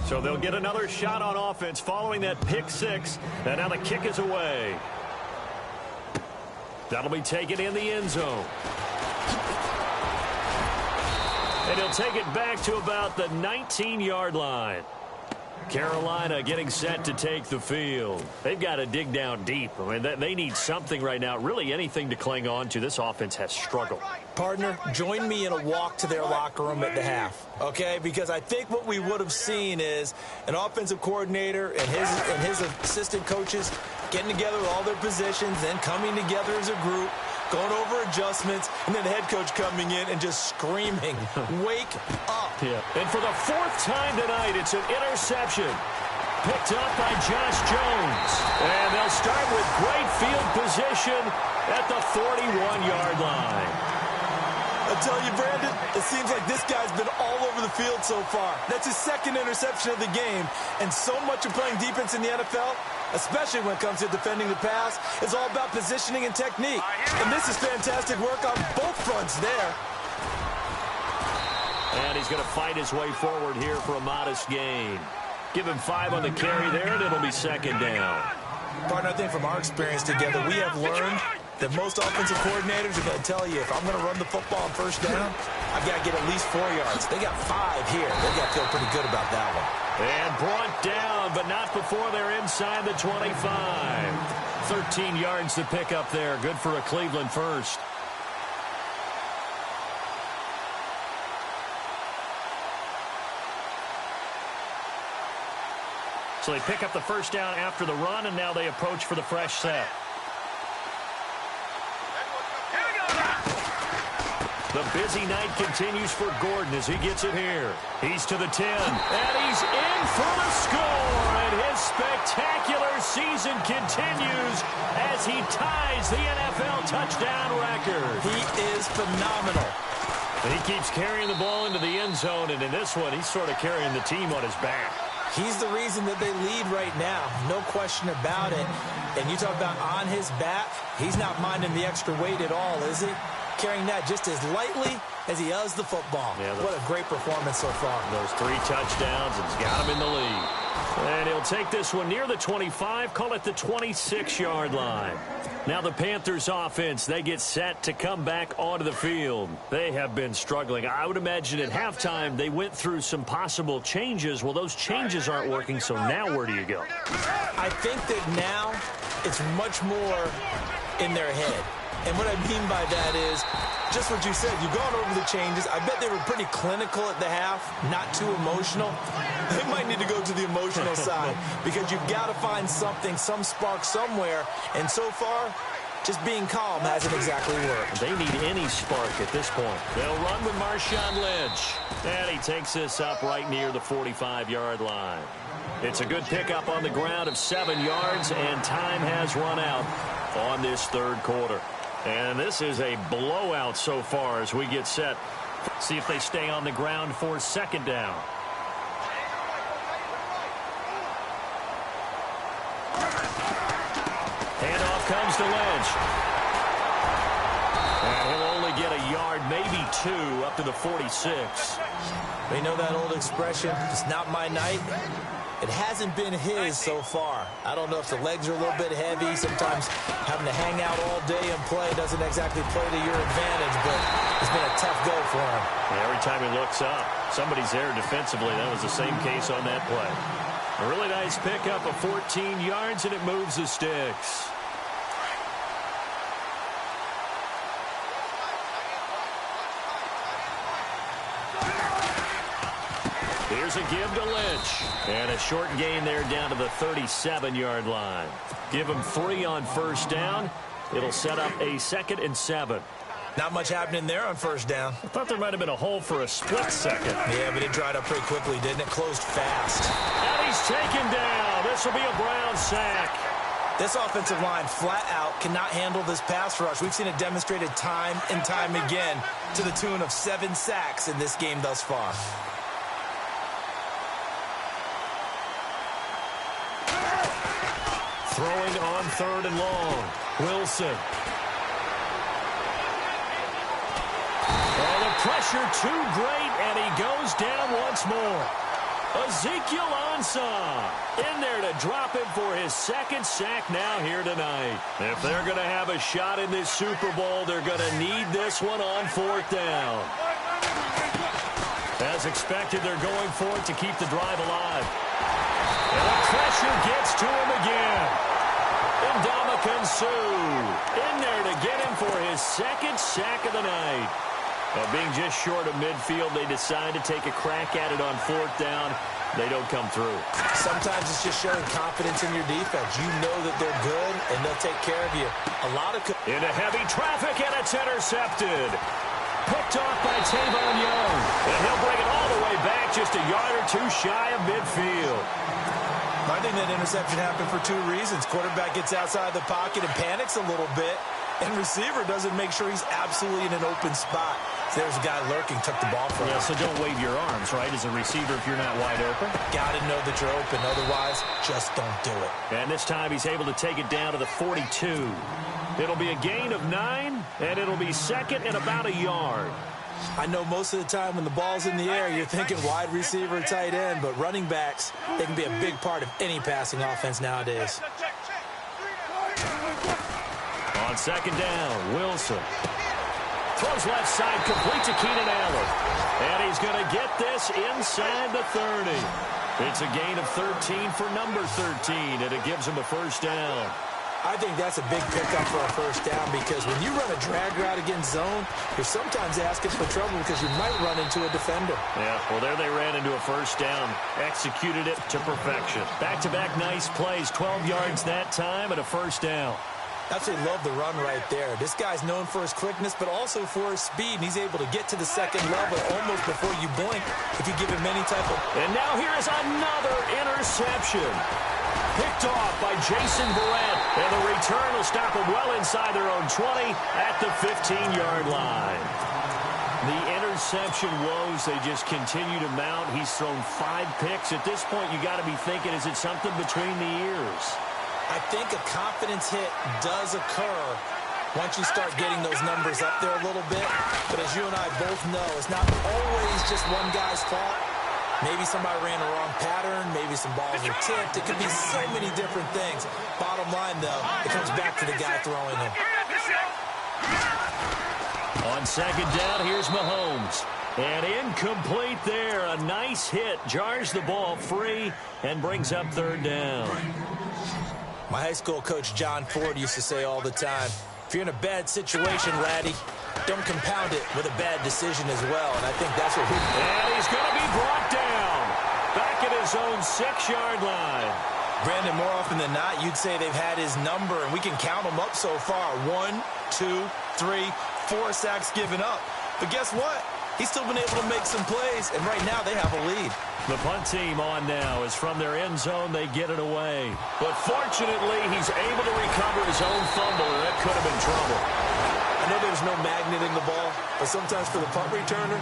Speaker 2: So they'll get another shot on offense following that pick six. And now the kick is away. That'll be taken in the end zone. And he'll take it back to about the 19-yard line. Carolina getting set to take the field. They've got to dig down deep. I mean, they need something right now, really anything to cling on to. This offense has struggled.
Speaker 3: Partner, join me in a walk to their locker room at the half, okay? Because I think what we would have seen is an offensive coordinator and his assistant coaches getting together with all their positions, then coming together as a group, going over adjustments, and then the head coach coming in and just screaming, wake up.
Speaker 2: Yeah. And for the fourth time tonight, it's an interception. Picked up by Josh Jones. And they'll start with great field position at the 41-yard line.
Speaker 3: I tell you, Brandon, it seems like this guy's been all over the field so far. That's his second interception of the game. And so much of playing defense in the NFL, especially when it comes to defending the pass, is all about positioning and technique. And this is fantastic work on both fronts there.
Speaker 2: And he's going to fight his way forward here for a modest gain. Give him 5 on the carry there, and it'll be second down.
Speaker 3: Partner, I think from our experience together, we have learned that most offensive coordinators are going to tell you, if I'm going to run the football on first down, I've got to get at least 4 yards. They got 5 here. They got to feel pretty good about that one.
Speaker 2: And brought down, but not before they're inside the 25. 13 yards to pick up there. Good for a Cleveland first. So they pick up the first down after the run, and now they approach for the fresh set. The busy night continues for Gordon as he gets it here. He's to the 10, and he's in for the score, and his spectacular season continues as he ties the NFL touchdown record.
Speaker 3: He is phenomenal.
Speaker 2: And he keeps carrying the ball into the end zone, and in this one, he's sort of carrying the team on his back.
Speaker 3: He's the reason that they lead right now, no question about it. And you talk about on his back, he's not minding the extra weight at all, is he? Carrying that just as lightly as he does the football. Yeah, what a great performance so far.
Speaker 2: Those 3 touchdowns, it's got him in the lead. And he'll take this one near the 25, call it the 26-yard line. Now the Panthers offense, they get set to come back onto the field. They have been struggling. I would imagine at halftime they went through some possible changes. Well, those changes aren't working, so now where do you go?
Speaker 3: I think that now it's much more in their head. And what I mean by that is just what you said. You've gone over the changes. I bet they were pretty clinical at the half, not too emotional. They might need to go to the emotional side because you've got to find something, some spark somewhere. And so far, just being calm hasn't exactly worked.
Speaker 2: They need any spark at this point. They'll run with Marshawn Lynch. And he takes this up right near the 45-yard line. It's a good pickup on the ground of 7 yards, and time has run out on this third quarter. And this is a blowout so far as we get set. See if they stay on the ground for second down. Handoff comes to Lynch. And he'll only get a yard, maybe 2, up to the 46.
Speaker 3: We know that old expression, it's not my night. It hasn't been his so far. I don't know if the legs are a little bit heavy. Sometimes having to hang out all day and play doesn't exactly play to your advantage, but it's been a tough go for him.
Speaker 2: Yeah, every time he looks up, somebody's there defensively. That was the same case on that play. A really nice pickup of 14 yards, and it moves the sticks. Here's a give to Lynch. And a short gain there down to the 37-yard line. Give him 3 on first down. It'll set up a 2nd and 7.
Speaker 3: Not much happening there on first down.
Speaker 2: I thought there might have been a hole for a split second.
Speaker 3: Yeah, but it dried up pretty quickly, didn't it? Closed fast.
Speaker 2: And he's taken down. This will be a Brown sack.
Speaker 3: This offensive line flat out cannot handle this pass rush. We've seen it demonstrated time and time again to the tune of 7 sacks in this game thus far.
Speaker 2: Throwing on 3rd and long. Wilson. Oh, the pressure too great, and he goes down once more. Ezekiel Ansah in there to drop him for his 2nd sack now here tonight. If they're going to have a shot in this Super Bowl, they're going to need this one on 4th down. As expected, they're going for it to keep the drive alive. And the pressure gets to him again. Ndamukong Suh in there to get him for his 2nd sack of the night. Being just short of midfield, they decide to take a crack at it on 4th down. They don't come through.
Speaker 3: Sometimes it's just showing confidence in your defense. You know that they're good, and they'll take care of you.
Speaker 2: Into heavy traffic, and it's intercepted. Picked off by Tavon Young. And he'll bring it all the way back just a yard or 2 shy of midfield.
Speaker 3: I think that interception happened for 2 reasons. Quarterback gets outside the pocket and panics a little bit, and receiver doesn't make sure he's absolutely in an open spot. So there's a guy lurking, took the ball from him.
Speaker 2: Yeah, so don't wave your arms, right, as a receiver if you're not wide open.
Speaker 3: Got to know that you're open. Otherwise, just don't do it.
Speaker 2: And this time he's able to take it down to the 42. It'll be a gain of 9, and it'll be 2nd and about a yard.
Speaker 3: I know most of the time when the ball's in the air, you're thinking wide receiver, tight end, but running backs, they can be a big part of any passing offense nowadays.
Speaker 2: On 2nd down, Wilson. Throws left side, complete to Keenan Allen. And he's going to get this inside the 30. It's a gain of 13 for number 13, and it gives him a 1st down.
Speaker 3: I think that's a big pickup for a 1st down because when you run a drag route against zone, you're sometimes asking for trouble because you might run into a defender.
Speaker 2: Yeah, well, there they ran into a 1st down. Executed it to perfection. Back-to-back nice plays, 12 yards that time and a 1st down.
Speaker 3: Absolutely love the run right there. This guy's known for his quickness, but also for his speed. And he's able to get to the 2nd level almost before you blink if you give him any type of...
Speaker 2: And now here is another interception. Picked off by Jason Verrett. And the return will stop them well inside their own 20 at the 15-yard line. The interception woes, they just continue to mount. He's thrown 5 picks. At this point, you got to be thinking, is it something between the ears?
Speaker 3: I think a confidence hit does occur once you start getting those numbers up there a little bit. But as you and I both know, it's not always just one guy's fault. Maybe somebody ran a wrong pattern. Maybe some balls were tipped. It could be so many different things. Bottom line, though, it comes back to the guy throwing them.
Speaker 2: On 2nd down, here's Mahomes. And incomplete there. A nice hit. Jars the ball free and brings up 3rd down.
Speaker 3: My high school coach, John Ford, used to say all the time, if you're in a bad situation, laddie, don't compound it with a bad decision as well. And I think that's what we...
Speaker 2: And he's going to be brought down. Back at his own 6-yard line.
Speaker 3: Brandon, more often than not, you'd say they've had his number, and we can count them up so far. 1, 2, 3, 4 sacks given up. But guess what? He's still been able to make some plays, and right now they have a lead.
Speaker 2: The punt team on now is from their end zone. They get it away. But fortunately, he's able to recover his own fumble, and that could have been trouble.
Speaker 3: I know there's no magnet in the ball, but sometimes for the punt returner,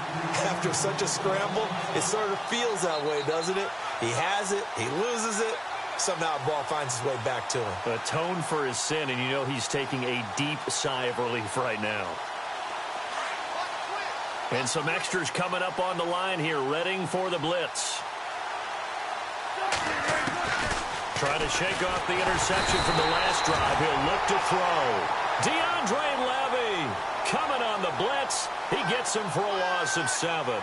Speaker 3: after such a scramble, it sort of feels that way, doesn't it? He has it, he loses it, somehow the ball finds its way back to him.
Speaker 2: Atone for his sin, and you know he's taking a deep sigh of relief right now. And some extras coming up on the line here, readying for the blitz. Trying to shake off the interception from the last drive. He'll look to throw. DeAndre Levy coming on the blitz. He gets him for a loss of 7.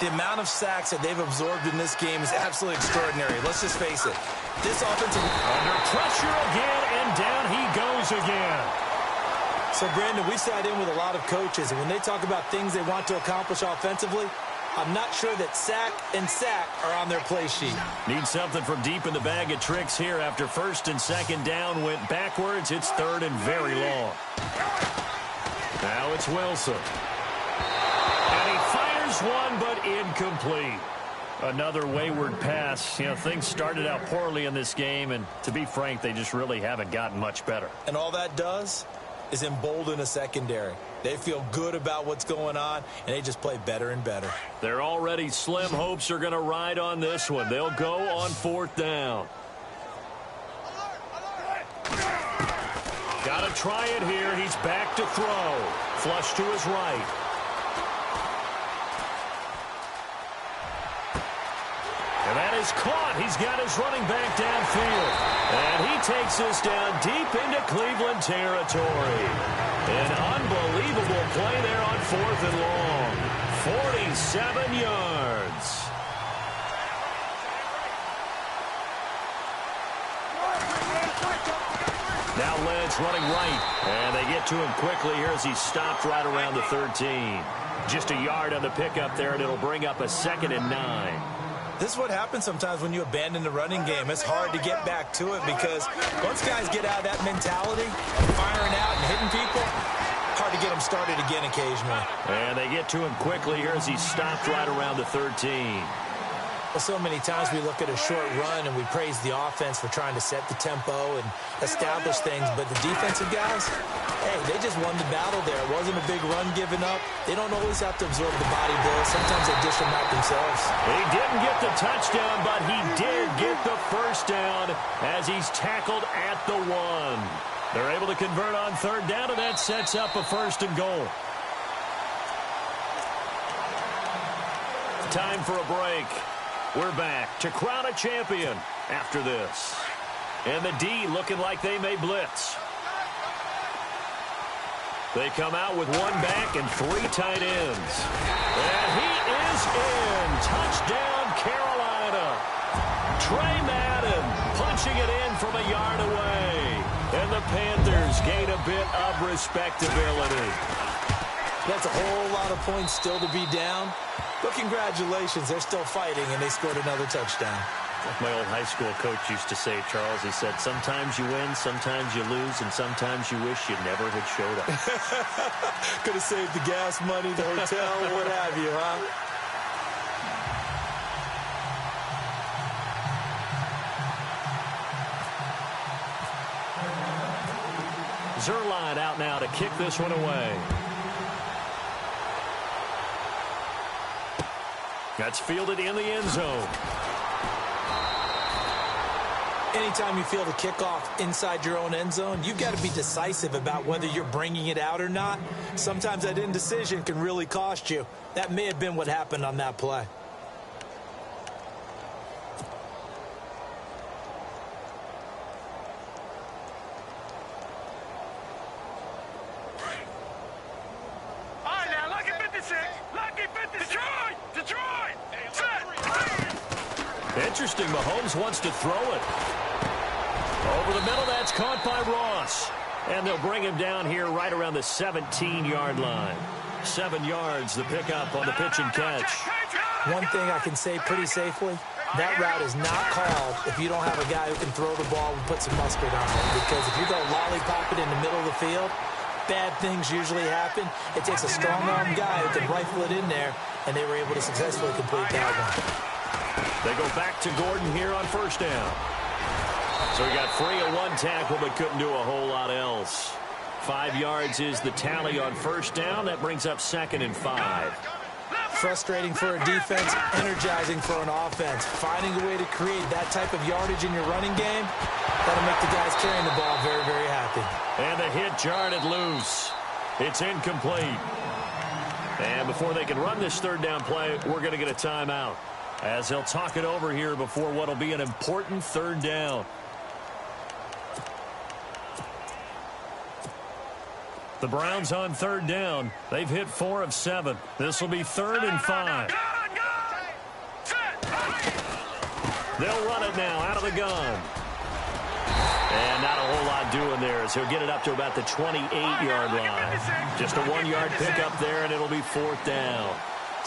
Speaker 3: The amount of sacks that they've absorbed in this game is absolutely extraordinary. Let's just face it. This offensive...
Speaker 2: Under pressure again, and down he goes again.
Speaker 3: So, Brandon, we sat in with a lot of coaches, and when they talk about things they want to accomplish offensively, I'm not sure that sack and sack are on their play sheet.
Speaker 2: Need something from deep in the bag of tricks here. After first and second down went backwards, it's third and very long. Now it's Wilson. And he fires one, but incomplete. Another wayward pass. You know, things started out poorly in this game, and to be frank, they just really haven't gotten much better.
Speaker 3: And all that does is embolden a secondary. They feel good about what's going on, and they just play better and better.
Speaker 2: Their already slim hopes are going to ride on this one. They'll go on fourth down. Got to try it here. He's back to throw. Flush to his right. And that is caught. He's got his running back downfield. And he takes this down deep into Cleveland territory. An unbelievable play there on fourth and long. 47 yards. Now Lynch running right. And they get to him quickly here as he stopped right around the 13. Just a yard on the pickup there, and it'll bring up a 2nd and 9.
Speaker 3: This is what happens sometimes when you abandon the running game. It's hard to get back to it because once guys get out of that mentality, firing out and hitting people, hard to get them started again occasionally.
Speaker 2: And they get to him quickly here as he stopped right around the 13.
Speaker 3: Well, so many times we look at a short run and we praise the offense for trying to set the tempo and establish things, but the defensive guys, hey, they just won the battle there. It wasn't a big run given up. They don't always have to absorb the body blow. Sometimes they dish them out themselves.
Speaker 2: He didn't get the touchdown, but he did get the first down as he's tackled at the 1. They're able to convert on third down, and that sets up a 1st and goal. Time for a break. We're back to crown a champion after this. And the D looking like they may blitz. They come out with 1 back and 3 tight ends. And he is in. Touchdown, Carolina. Trey Madden punching it in from a yard away. And the Panthers gain a bit of respectability.
Speaker 3: That's a whole lot of points still to be down. But congratulations, they're still fighting, and they scored another touchdown.
Speaker 2: Like my old high school coach used to say, Charles, he said, sometimes you win, sometimes you lose, and sometimes you wish you never had showed up.
Speaker 3: Could have saved the gas money, the hotel, what have you, huh?
Speaker 2: Zerline out now to kick this one away. That's fielded in the end zone.
Speaker 3: Anytime you field a kickoff inside your own end zone, you've got to be decisive about whether you're bringing it out or not. Sometimes that indecision can really cost you. That may have been what happened on that play.
Speaker 2: Interesting, Mahomes wants to throw it. Over the middle, that's caught by Ross. And they'll bring him down here right around the 17-yard line. 7 yards, the pickup on the pitch and catch.
Speaker 3: One thing I can say pretty safely, that route is not called if you don't have a guy who can throw the ball and put some mustard on it. Because if you go lollipop it in the middle of the field, bad things usually happen. It takes a strong-arm guy who can rifle it in there, and they were able to successfully complete that one.
Speaker 2: They go back to Gordon here on first down. So he got free of 1 tackle, but couldn't do a whole lot else. 5 yards is the tally on first down. That brings up 2nd and 5.
Speaker 3: Frustrating for a defense, energizing for an offense. Finding a way to create that type of yardage in your running game, that'll make the guys carrying the ball very, very happy.
Speaker 2: And the hit jarred it loose. It's incomplete. And before they can run this third down play, we're going to get a timeout, as they'll talk it over here before what will be an important third down. The Browns on third down. They've hit 4 of 7. This will be 3rd and 5. They'll run it now out of the gun. And not a whole lot doing there, as he'll get it up to about the 28-yard line. Just a 1-yard pickup there, and it'll be 4th down.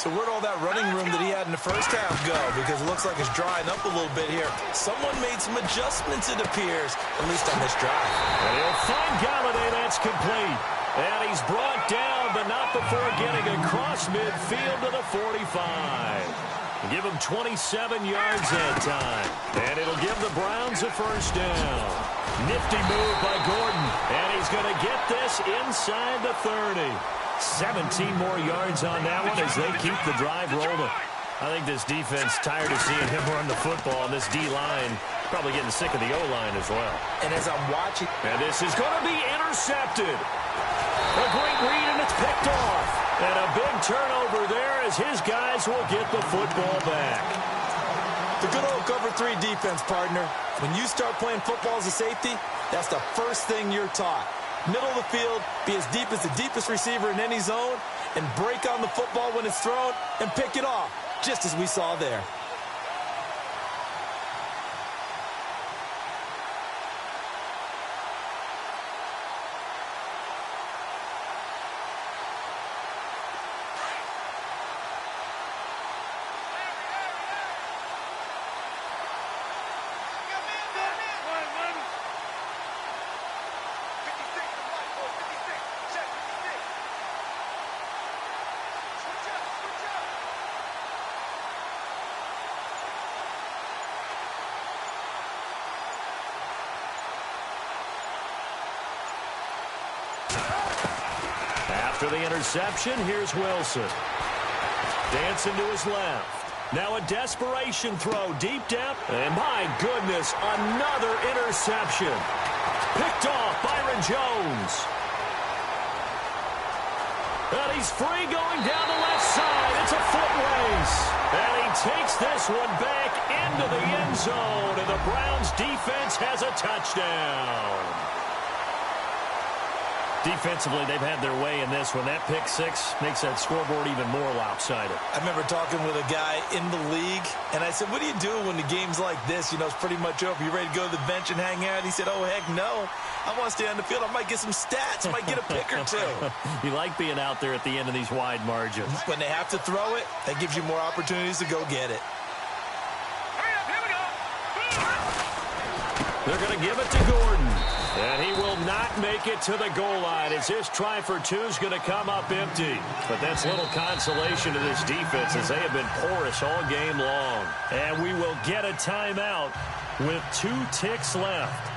Speaker 3: So where'd all that running room that he had in the first half go? Because it looks like it's drying up a little bit here. Someone made some adjustments, it appears, at least on this drive.
Speaker 2: And he'll find Galladay. That's complete. And he's brought down, but not before getting across midfield to the 45. Give him 27 yards that time. And it'll give the Browns a first down. Nifty move by Gordon. And he's going to get this inside the 30. 17 more yards on that one as they keep the drive rolling. I think this defense tired of seeing him run the football, and this D-line probably getting sick of the O-line as well.
Speaker 3: And as I'm watching...
Speaker 2: And this is going to be intercepted. A great read, and it's picked off. And a big turnover there as his guys will get the football back.
Speaker 3: The good old cover 3 defense, partner. When you start playing football as a safety, that's the first thing you're taught. Middle of the field, be as deep as the deepest receiver in any zone, and break on the football when it's thrown and pick it off, just as we saw there.
Speaker 2: After the interception, here's Wilson. Dancing to his left. Now a desperation throw deep down. And my goodness, another interception. Picked off Byron Jones. And he's free going down the left side. It's a foot race. And he takes this one back into the end zone. And the Browns defense has a touchdown. Defensively, they've had their way in this one. That pick six makes that scoreboard even more lopsided.
Speaker 3: I remember talking with a guy in the league, and I said, what do you do when the game's like this? You know, it's pretty much over. You ready to go to the bench and hang out? He said, oh, heck no. I want to stay on the field. I might get some stats. I might get a pick or two.
Speaker 2: You like being out there at the end of these wide margins.
Speaker 3: When they have to throw it, that gives you more opportunities to go get it.
Speaker 4: Hurry up, here we go.
Speaker 2: They're going to give it to Gordon. And he will not make it to the goal line as his try for two is going to come up empty. But that's little consolation to this defense as they have been porous all game long. And we will get a timeout with 2 ticks left.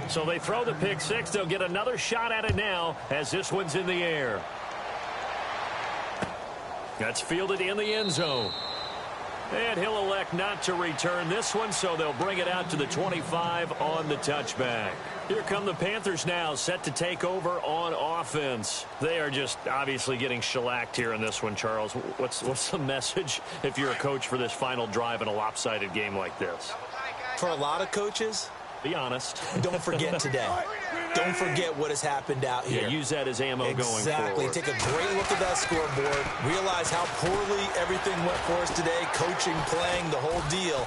Speaker 2: So they throw the pick six. They'll get another shot at it now as this one's in the air. That's fielded in the end zone. And he'll elect not to return this one, so they'll bring it out to the 25 on the touchback. Here come the Panthers now, set to take over on offense. They are just obviously getting shellacked here in this one, Charles. What's the message if you're a coach for this final drive in a lopsided game like this?
Speaker 3: For a lot of coaches,
Speaker 2: be honest.
Speaker 3: Don't forget today. Don't forget what has happened out here.
Speaker 2: Yeah, use that as ammo going forward.
Speaker 3: Exactly. Take a great look at that scoreboard. Realize how poorly everything went for us today. Coaching, playing, the whole deal.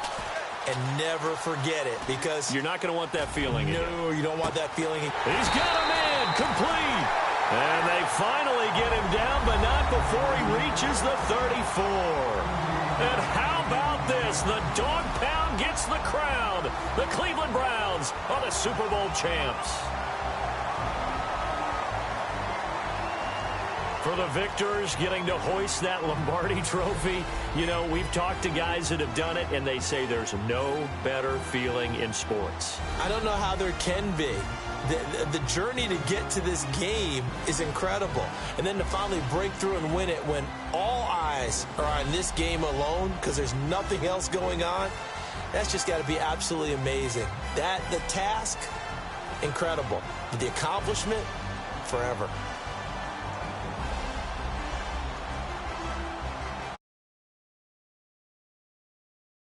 Speaker 3: And never forget it because...
Speaker 2: You're not going to want that feeling.
Speaker 3: No, you don't want that feeling.
Speaker 2: He's got a man. Complete. And they finally get him down, but not before he reaches the 34. And how about this? The dog pound gets the crowd. The Cleveland Browns are the Super Bowl champs. For the victors, getting to hoist that Lombardi trophy, you know, we've talked to guys that have done it, and they say there's no better feeling in sports.
Speaker 3: I don't know how there can be. The journey to get to this game is incredible. And then to finally break through and win it when all eyes are on this game alone because there's nothing else going on, that's just got to be absolutely amazing. The task, incredible. But the accomplishment, forever.